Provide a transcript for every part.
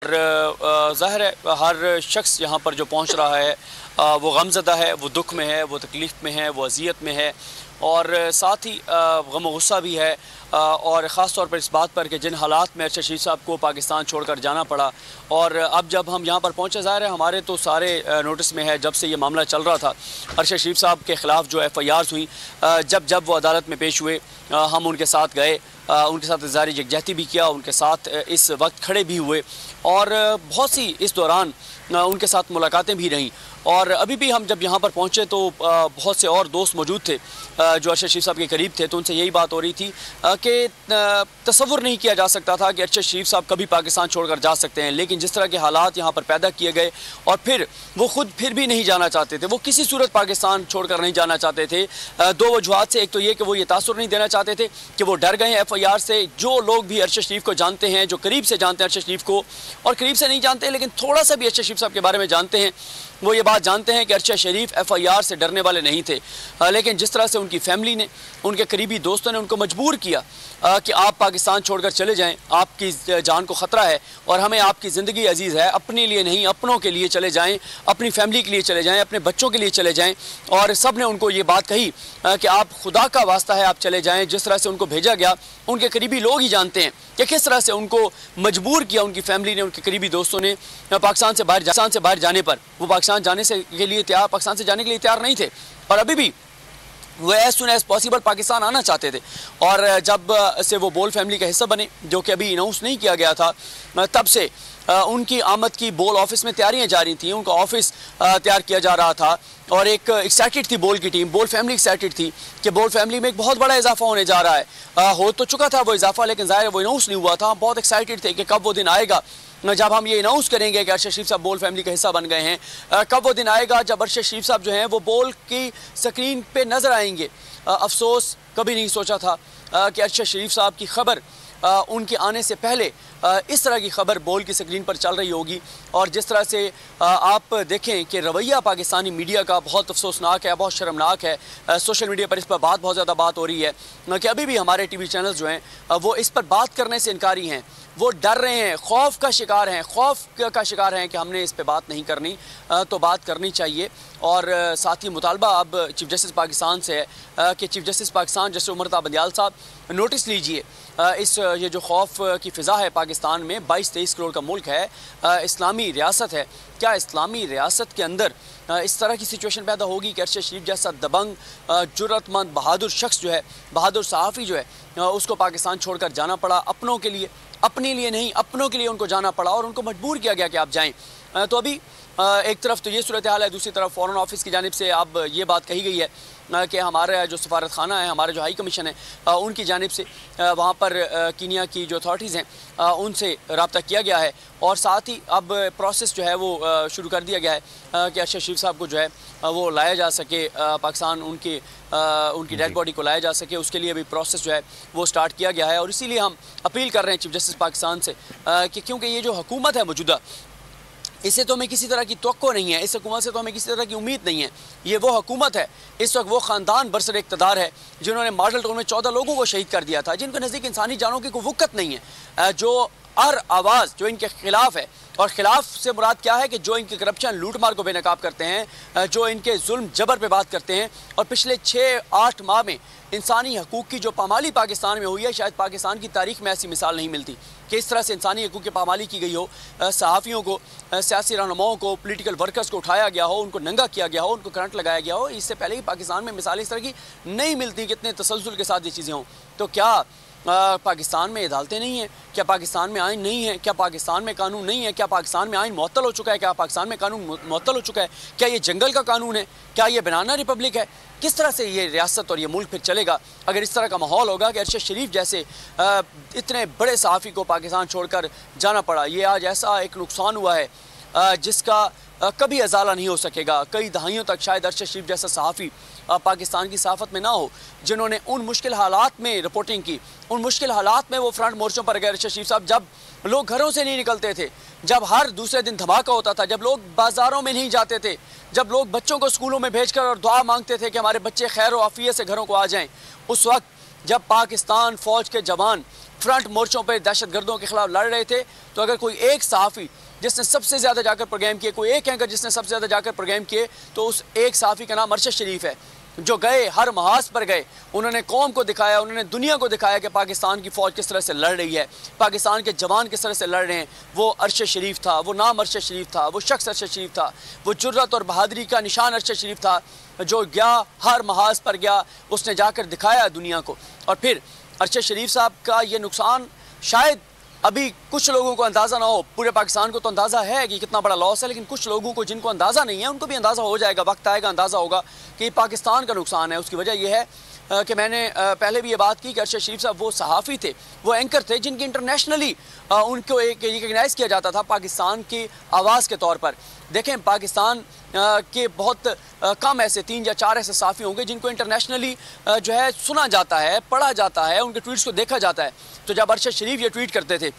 और ज़ाहिर है हर शख्स यहाँ पर जो पहुँच रहा है वो गमज़दा है, वो दुख में है, वो तकलीफ़ में है, वो अज़ियत में है और साथ ही गम और गुस्सा भी है और ख़ास तौर पर इस बात पर कि जिन हालात में अरशद शरीफ साहब को पाकिस्तान छोड़कर जाना पड़ा। और अब जब हम यहाँ पर पहुँचे, ज़ाहिर है हमारे तो सारे नोटिस में है जब से ये मामला चल रहा था अरशद शरीफ साहब के ख़िलाफ़ जो FIRs हुई, जब वो अदालत में पेश हुए हम उनके साथ गए, उनके साथ इज़हार यकजहती भी किया, उनके साथ इस वक्त खड़े भी हुए और बहुत सी इस दौरान उनके साथ मुलाकातें भी रहीं। और अभी भी हम जब यहाँ पर पहुँचे तो बहुत से और दोस्त मौजूद थे जो अरशद शरीफ साहब के करीब थे, तो उनसे यही बात हो रही थी कि तसव्वुर नहीं किया जा सकता था कि अरशद शरीफ साहब कभी पाकिस्तान छोड़कर जा सकते हैं, लेकिन जिस तरह के हालात यहाँ पर पैदा किए गए और फिर वो खुद फिर भी नहीं जाना चाहते थे, वो किसी सूरत पाकिस्तान छोड़कर नहीं जाना चाहते थे। दो वजूहात से, एक तो ये कि वो ये तासुर नहीं देना चाहते थे कि वो डर गए हैं FIR से। जो लोग भी अरशद शरीफ को जानते हैं, जो करीब से जानते हैं अरशद शरीफ को और करीब से नहीं जानते लेकिन थोड़ा सा भी अरशद शरीफ साहब के बारे में जानते हैं, वो ये बात जानते हैं कि अरशद शरीफ FIR से डरने वाले नहीं थे। लेकिन जिस तरह से उनकी फैमिली ने, उनके करीबी दोस्तों ने उनको मजबूर किया कि आप पाकिस्तान छोड़कर चले जाएं, आपकी जान को ख़तरा है और हमें आपकी ज़िंदगी अजीज़ है, अपने लिए नहीं अपनों के लिए चले जाएं, अपनी फैमिली के लिए चले जाएं, अपने बच्चों के लिए चले जाएं। और सब ने उनको ये बात कही कि आप खुदा का वास्ता है, आप चले जाएं। जिस तरह से उनको भेजा गया, उनके करीबी लोग ही जानते हैं कि किस तरह से उनको मजबूर किया उनकी फैमिली ने, उनके करीबी दोस्तों ने पाकिस्तान से बाहर जाने पर। वो पाकिस्तान जाने के लिए तैयार नहीं थे और अभी भी वो as soon as possible Pakistan आना चाहते थे। और जब से वो बोल फैमिली का हिस्सा बने, जो कि अभी अनाउंस नहीं किया गया था, तब से उनकी आमद की बोल ऑफिस में तैयारियां जारी थी, उनका ऑफिस तैयार किया जा रहा था और एक एक्साइटेड थी बोल की टीम, बोल फैमिली एक्साइटेड थी कि बोल फैमिली में एक बहुत बड़ा इजाफा होने जा रहा है। हो तो चुका था वो इजाफा, लेकिन ज़ाहिर वो अनाउंस नहीं हुआ था। बहुत एक्साइटेड थे कि कब वो दिन आएगा जब हम ये अनाउंस करेंगे कि अरशद शरीफ साहब बोल फैमिली का हिस्सा बन गए हैं। कब वो दिन आएगा जब अरशद शरीफ साहब जो हैं वो बोल की स्क्रीन पे नज़र आएंगे। अफसोस कभी नहीं सोचा था कि अरशद शरीफ साहब की खबर उनके आने से पहले इस तरह की खबर बोल की स्क्रीन पर चल रही होगी। और जिस तरह से आप देखें कि रवैया पाकिस्तानी मीडिया का बहुत अफसोसनाक है, बहुत शर्मनाक है। सोशल मीडिया पर इस पर बहुत ज़्यादा बात हो रही है कि अभी भी हमारे TV चैनल्स जो हैं वो इस पर बात करने से इनकारी हैं, वो डर रहे हैं, खौफ का शिकार हैं कि हमने इस पर बात नहीं करनी, तो बात करनी चाहिए। और साथ ही मुतालबा अब चीफ जस्टिस पाकिस्तान से है कि chief justice Pakistan justice Umar Ata Bandial साहब नोटिस लीजिए, ये जो खौफ की फ़िज़ा है पाकिस्तान में, 22-23 करोड़ का मुल्क है, इस्लामी रियासत है, क्या इस्लामी रियासत के अंदर इस तरह की सिचुएशन पैदा होगी कि अरशद शरीफ जैसा दबंग, जुर्रतमंद, बहादुर शख्स जो है, बहादुर सहाफ़ी जो है, उसको पाकिस्तान छोड़कर जाना पड़ा अपनों के लिए, अपने लिए नहीं अपनों के लिए उनको जाना पड़ा और उनको मजबूर किया गया कि आप जाएँ। तो अभी एक तरफ तो ये सूरत हाल है, दूसरी तरफ फ़ॉरेन ऑफिस की जानिब से अब ये बात कही गई है कि हमारा जो सफारत खाना है, हमारा जो हाई कमीशन है, उनकी जानिब से वहाँ पर कीनिया की जो अथॉरिटीज़ हैं उनसे रब्ता किया गया है और साथ ही अब प्रोसेस जो है वो शुरू कर दिया गया है कि अरशद शरीफ साहब को जो है वो लाया जा सके पाकिस्तान, उनकी डेड बॉडी को लाया जा सके, उसके लिए भी प्रोसेस जो है वो स्टार्ट किया गया है। और इसीलिए हम अपील कर रहे हैं चीफ जस्टिस पाकिस्तान से कि क्योंकि ये जो हुकूमत है मौजूदा, इससे तो हमें किसी तरह की तवक्को नहीं है, इस हुकूमत से तो हमें किसी तरह की उम्मीद नहीं है। ये वो हुकूमत है, इस वक्त वो ख़ानदान बरसर इक़्तिदार है जिन्होंने मॉडल टाउन में 14 लोगों को शहीद कर दिया था, जिनके नज़दीक इंसानी जानों की कोई वक़्त नहीं है, जो हर आवाज़ जो इनके ख़िलाफ़ है। और ख़िलाफ़ से मुराद क्या है कि जो इनके करप्शन, लूट मार को बेनकाब करते हैं, जो इनके जुल्म जबर पे बात करते हैं। और पिछले 6-8 माह में इंसानी हकूक़ की जो पामाली पाकिस्तान में हुई है, शायद पाकिस्तान की तारीख़ में ऐसी मिसाल नहीं मिलती कि इस तरह से इंसानी हकूक़ की पामाली की गई हो, सहाफ़ियों को, सियासी रहनुमाओं को, पॉलिटिकल वर्कर्स को उठाया गया हो, उनको नंगा किया गया हो, उनको करंट लगाया गया हो। इससे पहले ही पाकिस्तान में मिसालें इस तरह की नहीं मिलती कि इतने तसलसल के साथ ये चीज़ें हों। तो क्या पाकिस्तान में अदालतें नहीं हैं? क्या पाकिस्तान में आइन नहीं है? क्या पाकिस्तान में कानून नहीं है? क्या पाकिस्तान में आइन मुअत्तल हो चुका है? क्या पाकिस्तान में कानून मुअत्तल हो चुका है? क्या ये जंगल का कानून है? क्या ये बनाना रिपब्लिक है? किस तरह से ये रियासत और ये मुल्क फिर चलेगा अगर इस तरह का माहौल होगा कि अरशद शरीफ जैसे इतने बड़े सहाफ़ी को पाकिस्तान छोड़कर जाना पड़ा। ये आज ऐसा एक नुकसान हुआ है जिसका कभी अजाला नहीं हो सकेगा। कई दहाइयों तक शायद अरशद शरीफ जैसा सहाफ़ी पाकिस्तान की सहाफ़त में ना हो, जिन्होंने उन मुश्किल हालात में रिपोर्टिंग की, उन मुश्किल हालात में वो फ्रंट मोर्चों पर गए। अरशद शरीफ साहब जब लोग घरों से नहीं निकलते थे, जब हर दूसरे दिन धमाका होता था, जब लोग बाज़ारों में नहीं जाते थे, जब लोग बच्चों को स्कूलों में भेजकर और दुआ मांगते थे कि हमारे बच्चे खैर व आफियत से घरों को आ जाएँ, उस वक्त जब पाकिस्तान फ़ौज के जवान फ्रंट मोर्चों पर दहशत गर्दों के खिलाफ लड़ रहे थे, तो अगर कोई एक सहाफ़ी जिसने सबसे ज़्यादा जाकर प्रोग्राम किए, कोई एक एंकर जिसने सबसे ज़्यादा जाकर प्रोग्राम किए, तो उस एक सहाफ़ी का नाम अरशद शरीफ है, जो गए हर महाज पर गए, उन्होंने कौम को दिखाया, उन्होंने दुनिया को दिखाया कि पाकिस्तान की फ़ौज किस तरह से लड़ रही है, पाकिस्तान के जवान किस तरह से लड़ रहे हैं। वो अरशद शरीफ था, वो नाम अरशद शरीफ था, वो शख्स अरशद शरीफ था, वो जुर्रत और बहादुरी का निशान अरशद शरीफ था, जो गया हर महाज पर गया, उसने जाकर दिखाया दुनिया को। और फिर अरशद शरीफ साहब का ये नुकसान शायद अभी कुछ लोगों को अंदाज़ा ना हो, पूरे पाकिस्तान को तो अंदाज़ा है कि कितना बड़ा लॉस है, लेकिन कुछ लोगों को जिनको अंदाज़ा नहीं है उनको भी अंदाज़ा हो जाएगा, वक्त आएगा, अंदाज़ा होगा कि पाकिस्तान का नुकसान है। उसकी वजह यह है कि मैंने पहले भी ये बात की कि अरशद शरीफ साहब वो सहाफ़ी थे, वो एंकर थे जिनकी इंटरनेशनली उनको एक रिकगनाइज़ किया जाता था पाकिस्तान की आवाज़ के तौर पर। देखें, पाकिस्तान के बहुत कम ऐसे 3 या 4 ऐसे सहाफ़ी होंगे जिनको इंटरनेशनली जो है सुना जाता है, पढ़ा जाता है, उनके ट्वीट्स को देखा जाता है। तो जब अरशद शरीफ ये ट्वीट करते थे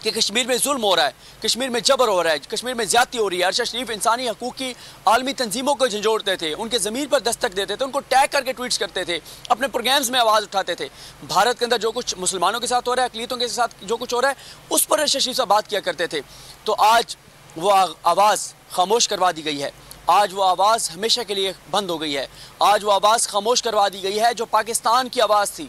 कि कश्मीर में जुल्म हो रहा है, कश्मीर में जबर हो रहा है, कश्मीर में ज़्यादती हो रही है, अरशद शरीफ इंसानी हकूक़ की आलमी तंजीमों को झंझोड़ते थे, उनके ज़मीन पर दस्तक देते थे, उनको टैग करके ट्वीट्स करते थे, अपने प्रोग्राम्स में आवाज़ उठाते थे। भारत के अंदर जो कुछ मुसलमानों के साथ हो रहा है, अक़लियतों के साथ जो कुछ हो रहा है, उस पर अरशद शरीफ साहब बात किया करते थे। तो आज वो आवाज़ खामोश करवा दी गई है, आज वो आवाज़ हमेशा के लिए बंद हो गई है, आज वो आवाज़ खामोश करवा दी गई है जो पाकिस्तान की आवाज़ थी,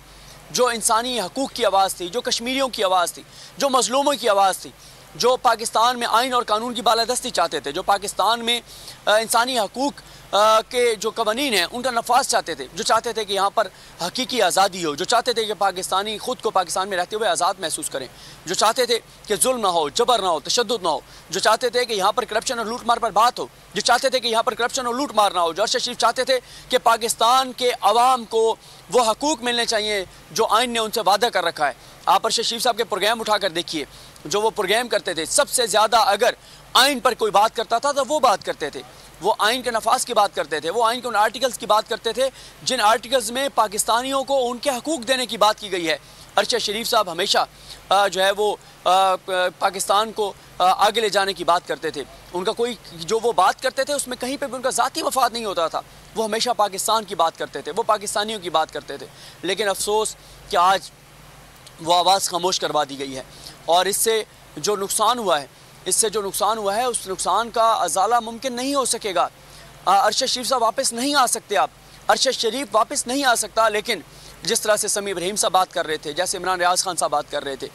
जो इंसानी हकूक़ की आवाज़ थी, जो कश्मीरियों की आवाज़ थी, जो मज़लूमों की आवाज़ थी, जो पाकिस्तान में आइन और कानून की बालादस्ती चाहते थे, जो पाकिस्तान में इंसानी हकूक़ के जो कवानीन हैं उनका नफाज चाहते थे, जो चाहते थे कि यहाँ पर हकीकी आज़ादी हो, जो चाहते थे कि पाकिस्तानी ख़ुद को पाकिस्तान में रहते हुए आज़ाद महसूस करें, जो चाहते थे कि जुल्म ना हो, जबर ना हो, तशद्दुद ना हो, जो चाहते थे कि यहाँ पर करप्शन और लूट मार पर बात हो, जो चाहते थे कि यहाँ पर करप्शन और लूट मार ना हो, जो अरशद शरीफ चाहते थे कि पाकिस्तान के अवाम को वो हकूक़ मिलने चाहिए जो आइन ने उनसे वादा कर रखा है। आप अरशद शरीफ साहब के प्रोग्राम उठाकर देखिए, जो वो प्रोग्राम करते थे, सबसे ज़्यादा अगर आइन पर कोई बात करता था तो वो बात करते थे, वो आइन के नफाज की बात करते थे, वो आइन के उन आर्टिकल्स की बात करते थे जिन आर्टिकल्स में पाकिस्तानियों को उनके हकूक़ देने की बात की गई है। अरशद शरीफ साहब हमेशा जो है वो पाकिस्तान को आगे ले जाने की बात करते थे। उनका कोई जो वो बात करते थे उसमें कहीं पे भी उनका ज़ाती मफाद नहीं होता था, वो हमेशा पाकिस्तान की बात करते थे, वो पाकिस्तानियों की बात करते थे। लेकिन अफसोस कि आज वो आवाज़ खामोश करवा दी गई है और इससे जो नुकसान हुआ है, उस नुकसान का अजाला मुमकिन नहीं हो सकेगा। अरशद शरीफ साहब वापस नहीं आ सकते, आप अरशद शरीफ वापस नहीं आ सकता। लेकिन जिस तरह से समी इब्राहिम साहब बात कर रहे थे, जैसे इमरान रियाज खान साहब बात कर रहे थे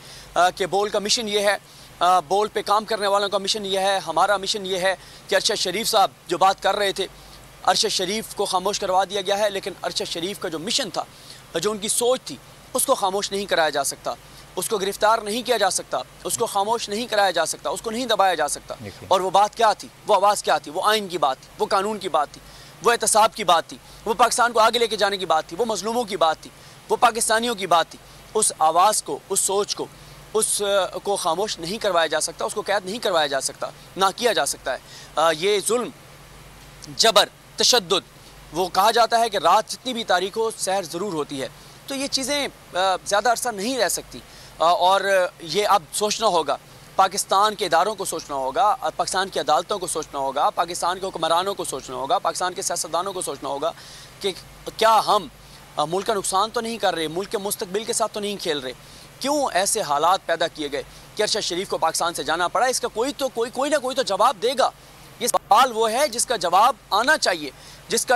कि बोल का मिशन ये है, बोल पे काम करने वालों का मिशन ये है, हमारा मिशन ये है कि अरशद शरीफ साहब जो बात कर रहे थे, अरशद शरीफ को खामोश करवा दिया गया है। लेकिन अरशद शरीफ का जो मिशन था, जो उनकी सोच थी, उसको खामोश नहीं कराया जा सकता, उसको गिरफ्तार नहीं किया जा सकता, उसको खामोश नहीं कराया जा सकता, उसको नहीं दबाया जा सकता। और वो बात क्या थी, वो आवाज़ क्या थी? वो आइन की बात थी, वो कानून की बात थी, वो एहतसाब की बात थी, वो पाकिस्तान को आगे लेके जाने की बात थी, वो मजलूमों की बात थी, वो पाकिस्तानियों की बात थी। उस आवाज़ को, उस सोच को, उसको खामोश नहीं करवाया जा सकता, उसको कैद नहीं करवाया जा सकता, ना किया जा सकता है। ये जुल्म, जबर, तशद्दुद, वो कहा जाता है कि रात जितनी भी तारीख हो सहर ज़रूर होती है। तो ये चीज़ें ज़्यादा अरसा नहीं रह सकती और ये अब सोचना होगा, पाकिस्तान के इदारों को सोचना होगा, पाकिस्तान की अदालतों को सोचना होगा, पाकिस्तान के हुक्मरानों को सोचना होगा, पाकिस्तान के सियासतदानों को सोचना होगा कि क्या हम मुल्क का नुकसान तो नहीं कर रहे, मुल्क के मुस्तकबिल के साथ तो नहीं खेल रहे? क्यों ऐसे हालात पैदा किए गए कि अरशद शरीफ को पाकिस्तान से जाना पड़ा? इसका कोई ना कोई तो जवाब देगा। ये सवाल वो है जिसका जवाब आना चाहिए, जिसका